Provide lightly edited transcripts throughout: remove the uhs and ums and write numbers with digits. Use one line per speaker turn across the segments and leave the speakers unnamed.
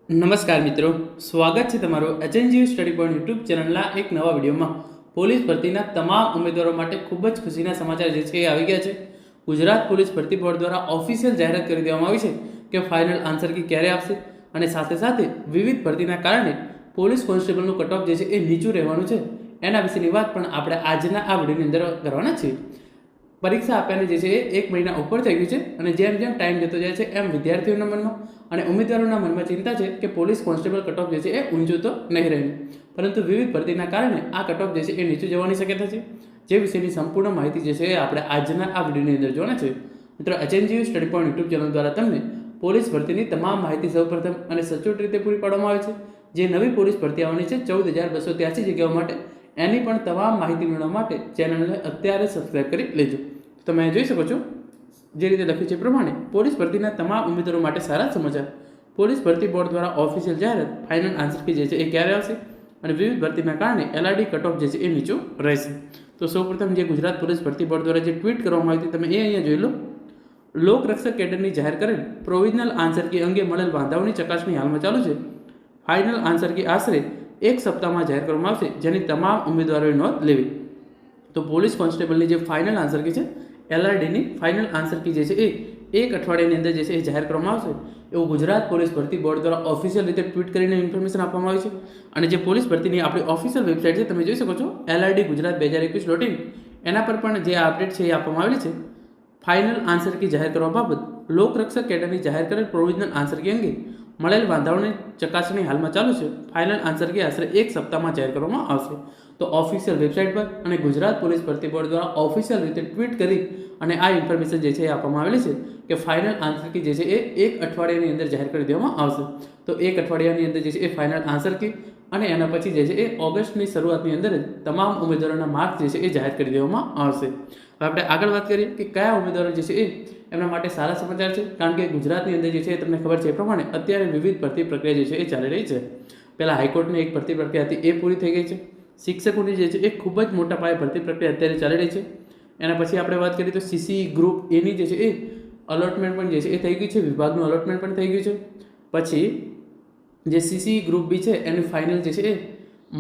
નમસ્કાર મિત્રો, સ્વાગત છે તમારું એચએનજીયુ સ્ટડી પોઈન્ટ યુટ્યુબ ચેનલના એક નવા વિડીયોમાં. પોલીસ ભરતીના તમામ ઉમેદવારો માટે ખૂબ જ ખુશીના સમાચાર જે છે એ આવી ગયા છે. ગુજરાત પોલીસ ભરતી બોર્ડ દ્વારા ઓફિશિયલ જાહેરાત કરી દેવામાં આવી છે કે ફાઇનલ આન્સર કી ક્યારે આવશે અને સાથે સાથે વિવિધ ભરતીના કારણે પોલીસ કોન્સ્ટેબલનું કટ ઓફ જે છે એ નીચું રહેવાનું છે. એના વિશેની વાત પણ આપણે આજના આ વિડીયોની અંદર કરવાના છીએ. પરીક્ષા આપ્યાને જે છે એ 1 મહિના ઉપર થઈ ગયું છે અને જેમ જેમ ટાઈમ જતો જાય છે એમ વિદ્યાર્થીઓના મનમાં અને ઉમેદવારોના મનમાં ચિંતા છે કે પોલીસ કોન્સ્ટેબલ કટઓફ જે છે એ ઊંચું તો નહીં રહે, પરંતુ વિવિધ ભરતીના કારણે આ કટઓફ જે છે એ નીચું જવાની શક્યતા છે. જે વિશેની સંપૂર્ણ માહિતી જે છે એ આપણે આજના આ વિડીયોની અંદર જોવાના છે. મિત્રો, HNGU study point YouTube channel દ્વારા તમને પોલીસ ભરતીની તમામ માહિતી સૌપ્રથમ અને સચોટ રીતે પૂરી પાડવામાં આવે છે. જે નવી પોલીસ ભરતી આવવાની છે 14,283 જગ્યાઓ માટે, એની પણ તમામ માહિતી મેળવવા માટે ચેનલને અત્યારે સબસ્ક્રાઇબ કરી લેજો. તમે જોઈ શકો છો જે રીતે લખ્યું છે પ્રમાણે પોલીસ ભરતીના તમામ ઉમેદવારો માટે સારા સમાચાર. પોલીસ ભરતી બોર્ડ દ્વારા ઓફિશિયલ જાહેરાત ફાઇનલ આન્સર કી જે છે એ ક્યારે આવશે અને વિવિધ ભરતીના કારણે એલઆરડી કટ ઓફ જે છે એ નીચું રહેશે. તો સૌપ્રથમ જે ગુજરાત પોલીસ ભરતી બોર્ડ દ્વારા જે ટ્વીટ કરવામાં આવી હતી તમે એ અહીંયા જોઈ લો. લોકરક્ષક કેડરની જાહેર કરેલ પ્રોવિઝનલ આન્સર કી અંગે મળેલ વાંધાઓની ચકાસણી હાલમાં ચાલુ છે. ફાઇનલ આન્સર કી આશરે 1 સપ્તાહમાં જાહેર કરવામાં આવશે, જેની તમામ ઉમેદવારોએ નોંધ લેવી. તો પોલીસ કોન્સ્ટેબલની જે ફાઇનલ આન્સર કી છે, એલઆરડીની ફાઇનલ આન્સર કી જે છે એ 1 અઠવાડિયાની અંદર જે છે એ જાહેર કરવામાં આવશે એવું ગુજરાત પોલીસ ભરતી બોર્ડ દ્વારા ઓફિશિયલ રીતે ટ્વીટ કરીને ઇન્ફોર્મેશન આપવામાં આવી છે. અને જે પોલીસ ભરતીની આપણી ઓફિશિયલ વેબસાઇટ છે તમે જોઈ શકો છો LRD-gujarat2021.in, એના પર પણ જે અપડેટ છે એ આપવામાં આવેલી છે. ફાઇનલ આન્સર કી જાહેર કરવા બાબત લોકરક્ષક કેડરની જાહેર કરેલ પ્રોવિઝનલ આન્સર કી અંગે મળેલ વાંધાઓની ચકાસણી હાલમાં ચાલુ છે. ફાઇનલ આન્સર કી આશરે 1 સપ્તાહમાં જાહેર કરવામાં આવશે. તો ઓફિશિયલ વેબસાઇટ પર અને ગુજરાત પોલીસ ભરતી બોર્ડ દ્વારા ઓફિશિયલ રીતે ટ્વીટ કરી અને આ ઇન્ફોર્મેશન જે છે એ આપવામાં આવેલી છે કે ફાઇનલ આન્સર કી જે છે એ 1 અઠવાડિયાની અંદર જાહેર કરી દેવામાં આવશે. તો 1 અઠવાડિયાની અંદર જે છે એ ફાઇનલ આન્સર કી અને એના પછી જે છે એ ઓગસ્ટની શરૂઆતની અંદર જ તમામ ઉમેદવારોના માર્ક્સ જે છે એ જાહેર કરી દેવામાં આવશે. હવે આપણે આગળ વાત કરીએ કે કયા ઉમેદવારો જે છે એ એમના માટે સારા સમાચાર છે, કારણ કે ગુજરાતની અંદર જે છે તમને ખબર છે એ પ્રમાણે અત્યારે વિવિધ ભરતી પ્રક્રિયા જે છે એ ચાલી રહી છે. પહેલાં હાઈકોર્ટની એક ભરતી પ્રક્રિયા હતી એ પૂરી થઈ ગઈ છે. શિક્ષકોની જે છે એ ખૂબ જ મોટા પાયે ભરતી પ્રક્રિયા અત્યારે ચાલી રહી છે. એના પછી આપણે વાત કરીએ તો સીસી ગ્રુપ એની જે છે એ અલોટમેન્ટ પણ જે છે એ થઈ ગઈ છે, વિભાગનું અલોટમેન્ટ પણ થઈ ગયું છે. પછી જે સીસી ગ્રુપ બી છે એનું ફાઇનલ જે છે એ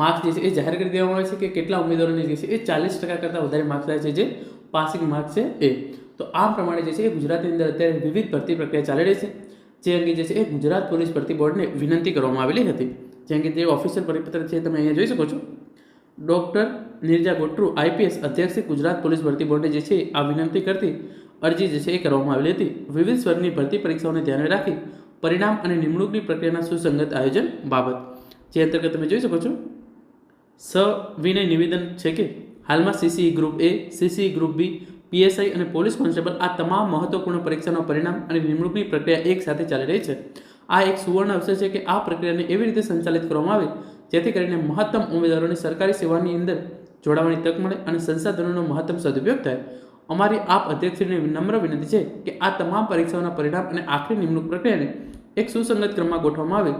માર્ક્સ જે છે એ જાહેર કરી દેવામાં આવે છે કે કેટલા ઉમેદવારોને જે છે એ 40% કરતાં વધારે માર્ક્સ થાય છે, જે પાસિંગ માર્ક્સ છે એ. તો આ પ્રમાણે જે છે એ ગુજરાતની અંદર અત્યારે વિવિધ ભરતી પ્રક્રિયા ચાલી રહી છે, જે અંગે જે છે એ ગુજરાત પોલીસ ભરતી બોર્ડને વિનંતી કરવામાં આવેલી હતી. જે અંગે જે ઓફિશિયલ પરિપત્ર છે તમે અહીંયા જોઈ શકો છો. ડૉક્ટર નિર્જા ગોટ્રુ આઈપીએસ અધ્યક્ષે ગુજરાત પોલીસ ભરતી બોર્ડને જે છે આ વિનંતી કરતી અરજી જે છે એ કરવામાં આવેલી હતી. વિવિધ સ્વરની ભરતી પરીક્ષાઓને ધ્યાને રાખી પરિણામ અને નિમણૂકની પ્રક્રિયાના સુસંગત આયોજન બાબત, જે અંતર્ગત તમે જોઈ શકો છો સવિનય નિવેદન છે કે હાલમાં સીસી ગ્રુપ એ, સીસી ગ્રુપ બી, પીએસઆઈ અને પોલીસ કોન્સ્ટેબલ આ તમામ મહત્વપૂર્ણ પરીક્ષાનો પરિણામ અને નિમણૂકની પ્રક્રિયા એક સાથે ચાલી રહી છે. આ એક સુવર્ણ અવસર છે કે આ પ્રક્રિયાને એવી રીતે સંચાલિત કરવામાં આવે જેથી કરીને મહત્તમ ઉમેદવારોને સરકારી સેવાની અંદર જોડાવાની તક મળે અને સંસાધનોનો મહત્તમ સદુપયોગ થાય. અમારી આપ અધ્યક્ષશ્રીને નમ્ર વિનંતી છે કે આ તમામ પરીક્ષાઓના પરિણામ અને આખરી નિમણૂક પ્રક્રિયાને એક સુસંગત ક્રમમાં ગોઠવવામાં આવે.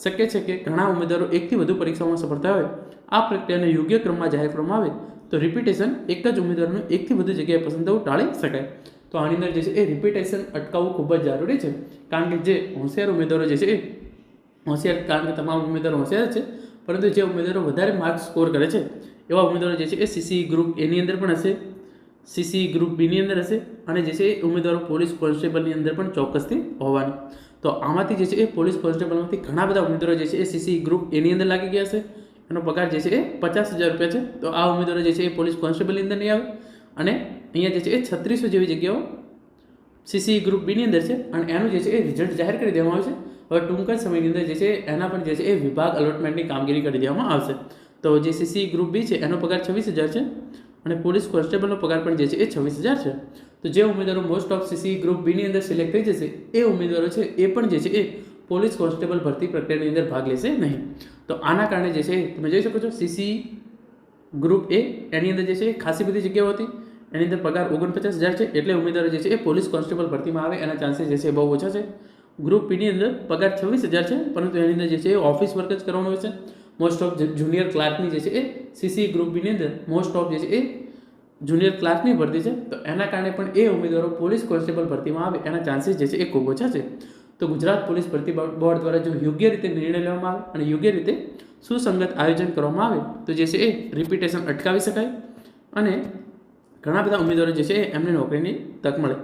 શક્ય છે કે ઘણા ઉમેદવારો એકથી વધુ પરીક્ષાઓમાં સફળ થયા હોય. આ પ્રક્રિયાને યોગ્ય ક્રમમાં જાહેર કરવામાં આવે તો રિપીટેશન એક જ ઉમેદવારનું એકથી વધુ જગ્યાએ પસંદ થવું ટાળી શકાય. તો આની અંદર જે છે એ રિપીટેશન અટકાવવું ખૂબ જ જરૂરી છે, કારણ કે જે હોશિયાર ઉમેદવારો જે છે એ હોશિયાર, કારણ કે તમામ ઉમેદવારો હોશિયાર છે, પરંતુ જે ઉમેદવારો વધારે માર્ક્સ સ્કોર કરે છે એવા ઉમેદવારો જે છે એ સીસી ગ્રુપ એની અંદર પણ હશે, સીસી ગ્રુપ બીની અંદર હશે અને જે છે એ ઉમેદવારો પોલીસ કોન્સ્ટેબલની અંદર પણ ચોક્કસથી હોવાની. તો આમાંથી જે છે એ પોલીસ કોન્સ્ટેબલમાંથી ઘણા બધા ઉમેદવારો જે છે એ સીસી ગ્રુપ એની અંદર લાગી ગયા છે. એનો પગાર જે છે એ 50,000 રૂપિયા છે. તો આ ઉમેદવારો જે છે એ પોલીસ કોન્સ્ટેબલની અંદર નહીં આવે અને અહીંયા જે છે એ 3600 જેવી જગ્યાઓ સીસી ગ્રુપ બીની અંદર છે અને એનું જે છે એ રિઝલ્ટ જાહેર કરી દેવામાં આવે છે. હવે ટૂંક જ સમયની અંદર જે છે એના પણ જે છે એ વિભાગ અલોટમેન્ટની કામગીરી કરી દેવામાં આવશે. તો જે સીસી ગ્રુપ બી છે એનો પગાર 26,000 છે અને પોલીસ કોન્સ્ટેબલનો પગાર પણ જે છે એ 26,000 છે. તો જે ઉમેદવારો મોસ્ટ ઓફ સીસી ગ્રુપ બીની અંદર સિલેક્ટ થઈ જશે એ ઉમેદવારો છે એ પણ જે છે એ પોલીસ કોન્સ્ટેબલ ભરતી પ્રક્રિયાની અંદર ભાગ લેશે નહીં. તો આના કારણે જે છે તમે જોઈ શકો છો સીસી ગ્રુપ એ એની અંદર જે છે એ ખાસી બધી જગ્યાઓ હતી, એની અંદર પગાર 49,000 છે, એટલે ઉમેદવારો જે છે એ પોલીસ કોન્સ્ટેબલ ભરતીમાં આવે એના ચાન્સીસ જે છે એ બહુ ઓછા છે. ગ્રુપ પીની અંદર પગાર 26,000 છે, પરંતુ એની અંદર જે છે એ ઓફિસ વર્ક જ કરવાનું હોય છે. મોસ્ટ ઓફ જુનિયર ક્લાર્કની જે છે એ સીસી ગ્રુપ બીની અંદર મોસ્ટ ઓફ જે છે એ જુનિયર ક્લાર્કની ભરતી છે. તો એના કારણે પણ એ ઉમેદવારો પોલીસ કોન્સ્ટેબલ ભરતીમાં આવે એના ચાન્સીસ જે છે એ ખૂબ ઓછા છે. તો ગુજરાત પોલીસ ભરતી બોર્ડ દ્વારા જો યોગ્ય રીતે નિર્ણય લેવામાં આવે અને યોગ્ય રીતે સુસંગત આયોજન કરવામાં આવે તો જે છે એ રિપીટેશન અટકાવી શકાય અને ઘણા બધા ઉમેદવારો જે છે એમને નોકરીની તક મળે.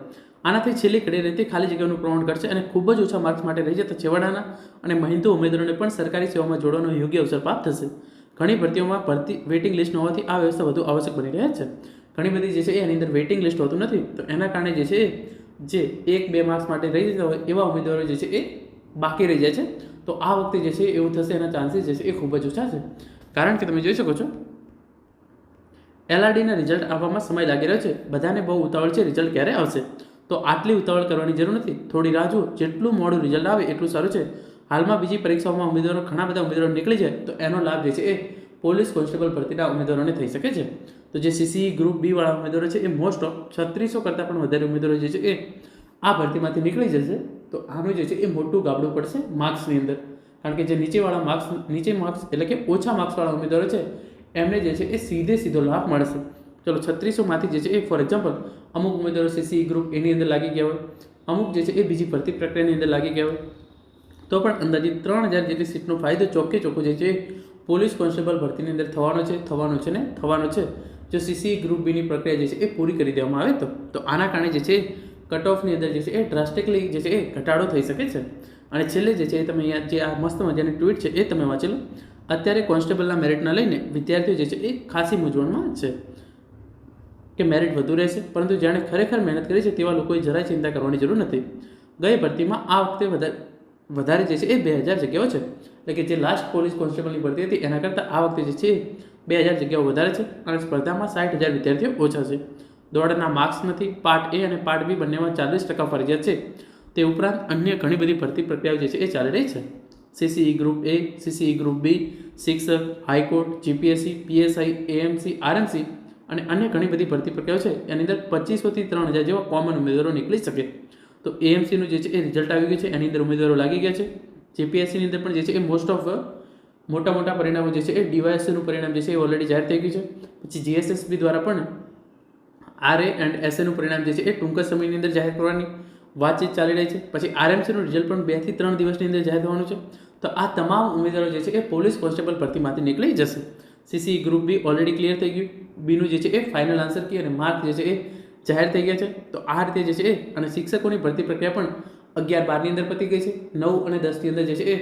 આનાથી છેલ્લી કડી રીતે ખાલી જગ્યાનું પ્રમાણ ઘટશે અને ખૂબ જ ઓછા માર્ક્સ માટે રહી જતા છેવાડાના અને મહેનતુ ઉમેદવારોને પણ સરકારી સેવામાં જોડવાનો યોગ્ય અવસર પ્રાપ્ત થશે. ઘણી ભરતીઓમાં ભરતી વેઇટિંગ લિસ્ટ ન હોવાથી આ વ્યવસ્થા વધુ આવશ્યક બની રહે છે. ઘણી બધી જે છે એની અંદર વેઇટિંગ લિસ્ટ હોતું નથી, તો એના કારણે જે છે જે 1-2 માર્ક્સ માટે રહી જતા હોય એવા ઉમેદવારો જે છે એ બાકી રહી જાય છે. તો આ વખતે જે છે એવું થશે, એના ચાન્સીસ જે છે એ ખૂબ જ ઓછા છે. કારણ કે તમે જોઈ શકો છો LRDના રિઝલ્ટ આવવામાં સમય લાગી રહ્યો છે. બધાને બહુ ઉતાવળ છે રિઝલ્ટ ક્યારે આવશે, તો આટલી ઉતાવળ કરવાની જરૂર નથી. થોડી રાહ જુઓ, જેટલું મોડું રિઝલ્ટ આવે એટલું સારું છે. હાલમાં બીજી પરીક્ષાઓમાં ઘણા બધા ઉમેદવારો નીકળી જાય તો એનો લાભ જે છે એ પોલીસ કોન્સ્ટેબલ ભરતીના ઉમેદવારોને થઈ શકે છે. તો જે CCE ગ્રુપ બી વાળા ઉમેદવારો છે એ મોસ્ટ ઓફ 3600 કરતાં પણ વધારે ઉમેદવારો જે છે એ આ ભરતીમાંથી નીકળી જશે. તો આનું જે છે એ મોટું ગાબડું પડશે માર્ક્સની અંદર, કારણ કે જે નીચે માર્ક્સ એટલે કે ઓછા માર્ક્સવાળા ઉમેદવારો છે એમને જે છે એ સીધો લાભ મળશે. ચલો 3600માંથી જે છે એ ફોર એક્ઝામ્પલ અમુક ઉમેદવારો CCE ગ્રુપ એની અંદર લાગી ગયા હોય, અમુક જે છે એ બીજી ભરતી પ્રક્રિયાની અંદર લાગી ગયા હોય, તો પણ અંદાજિત 3000 જેટલી સીટનો ફાયદો ચોખ્ખો જે છે પોલીસ કોન્સ્ટેબલ ભરતીની અંદર થવાનો છે જો CCE ગ્રુપ બીની પ્રક્રિયા જે છે એ પૂરી કરી દેવામાં આવે તો આના કારણે જે છે કટ ઓફની અંદર જે છે એ ડ્રાસ્ટિકલી જે છે એ ઘટાડો થઈ શકે છે. અને છેલ્લે જે છે તમે અહીંયા જે આ મસ્ત મજાની ટ્વીટ છે એ તમે વાંચી લો. અત્યારે કોન્સ્ટેબલના મેરિટના લઈને વિદ્યાર્થીઓ જે છે એ ખાસી મૂંઝવણમાં છે કે મેરિટ વધુ રહેશે, પરંતુ જેણે ખરેખર મહેનત કરી છે તેવા લોકોએ જરાય ચિંતા કરવાની જરૂર નથી. ગઈ ભરતીમાં આ વખતે વધારે જે છે એ 2000 જગ્યાઓ છે, એટલે કે જે લાસ્ટ પોલીસ કોન્સ્ટેબલની ભરતી હતી એના કરતાં આ વખતે જે છે 2000 જગ્યાઓ વધારે છે અને સ્પર્ધામાં 60,000 વિદ્યાર્થીઓ ઓછા છે. દોડના માર્ક્સ નથી. પાર્ટ A અને પાર્ટ B બંનેમાં 40% ફરજિયાત છે. તે ઉપરાંત અન્ય ઘણી બધી ભરતી પ્રક્રિયાઓ જે છે એ ચાલી રહી છે. CCE group A, CCE group B, શિક્ષક, high court, GPSC, PSI, AMC, RMC અને અન્ય ઘણી બધી ભરતી પ્રક્રિયાઓ છે. એની અંદર 2500થી 3000 જેવા કોમન ઉમેદવારો નીકળી શકે. તો AMCનું જે છે એ રિઝલ્ટ આવી ગયું છે, એની અંદર ઉમેદવારો લાગી ગયા છે. GPSCની અંદર પણ જે છે એ મોસ્ટ ઓફ મોટા પરિણામો જે છે એ DYSCનું પરિણામ જે છે એ ઓલરેડી જાહેર થઈ ગયું છે. પછી GSSB દ્વારા પણ RA એન્ડ SAનું પરિણામ જે છે એ ટૂંક સમયની અંદર જાહેર કરવાની વાતચીત ચાલી રહી છે. પછી RMCનું રિઝલ્ટ પણ 2 થી 3 દિવસની અંદર જાહેર થવાનું છે. તો આ તમામ ઉમેદવારો જે છે એ પોલીસ કોન્સ્ટેબલ ભરતીમાંથી નીકળી જશે. CCE group B already clear થઈ ગયું. બીનું જે છે એ ફાઇનલ આન્સર કી અને માર્ક જે છે એ જાહેર થઈ ગયા છે. તો આ રીતે જે છે એ અને શિક્ષકોની ભરતી પ્રક્રિયા પણ 11-12ની અંદર પતી ગઈ છે. 9 અને 10ની અંદર જે છે એ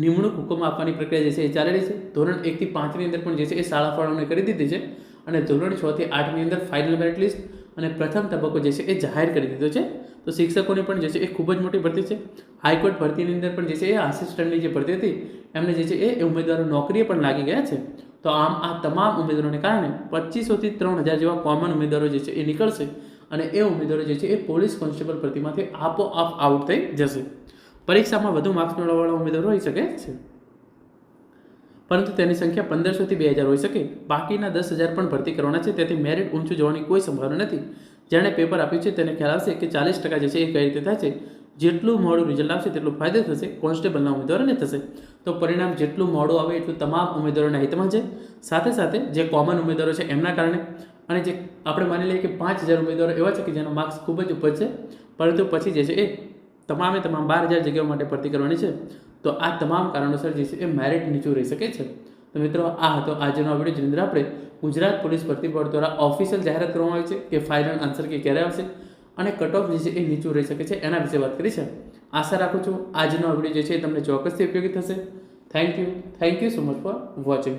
નિમણૂક હુકમ આપવાની પ્રક્રિયા જે છે એ ચાલી રહી છે. ધોરણ 1 થી 5ની અંદર પણ જે છે એ શાળા ફાળવણી કરી દીધી છે અને ધોરણ 6 થી 8ની અંદર ફાઇનલ મેરિટ લિસ્ટ અને પ્રથમ તબક્કો જે છે એ જાહેર કરી દીધો છે. તો શિક્ષકોની પણ જે છે એ ખૂબ જ મોટી ભરતી છે. હાઈકોર્ટ ભરતીની અંદર પણ જે છે એ આસિસ્ટન્ટની જે ભરતી હતી એમને જે છે એ ઉમેદવારો નોકરીએ પણ લાગી ગયા છે. તો આમ આ તમામ ઉમેદવારોને કારણે 2500થી 3000 જેવા કોમન ઉમેદવારો જે છે એ નીકળશે અને એ ઉમેદવારો જે છે એ પોલીસ કોન્સ્ટેબલ ભરતીમાંથી આપોઆપ આઉટ થઈ જશે. પરીક્ષામાં વધુ માર્ક્સ મેળવવાવાળા ઉમેદવારો હોઈ શકે છે, પરંતુ તેની સંખ્યા 1500થી 2000 હોઈ શકે. બાકીના 10,000 પણ ભરતી કરવાના છે, તેથી મેરિટ ઊંચું જવાની કોઈ સંભાવના નથી. જેણે પેપર આપ્યું છે તેને ખ્યાલ આવશે કે 40% જે છે એ કઈ રીતે થાય છે. જેટલું મોડું રિઝલ્ટ આવશે તેટલું ફાયદો થશે કોન્સ્ટેબલના ઉમેદવારોને થશે. તો પરિણામ જેટલું મોડું આવે એટલું તમામ ઉમેદવારોના હિતમાં છે. સાથે જે કોમન ઉમેદવારો છે એમના કારણે અને જે આપણે માની લઈએ કે 5000 ઉમેદવારો એવા છે કે જેના માર્ક્સ ખૂબ જ ઉપર છે, પરંતુ પછી જે છે એ તમામ 12000 જગ્યાઓ માટે ભરતી કરવાની છે. તો આ તમામ કારણોસર જે છે એ મેરિટ નીચું રહી શકે છે. તો મિત્રો આ હતો આજનો આ વિડીયો, જેની અંદર આપણે ગુજરાત પોલીસ ભરતી બોર્ડ દ્વારા ઓફિશિયલ જાહેરાત કરવામાં આવી છે કે ફાઇનલ આન્સર કે ક્યારે આવશે અને કટ ઓફ જે છે એ નીચું રહી શકે છે એના વિશે વાત કરી છે. આશા રાખું છું આજનો આ વિડીયો જે છે એ તમને ચોક્કસથી ઉપયોગી થશે. Thank you so much for watching.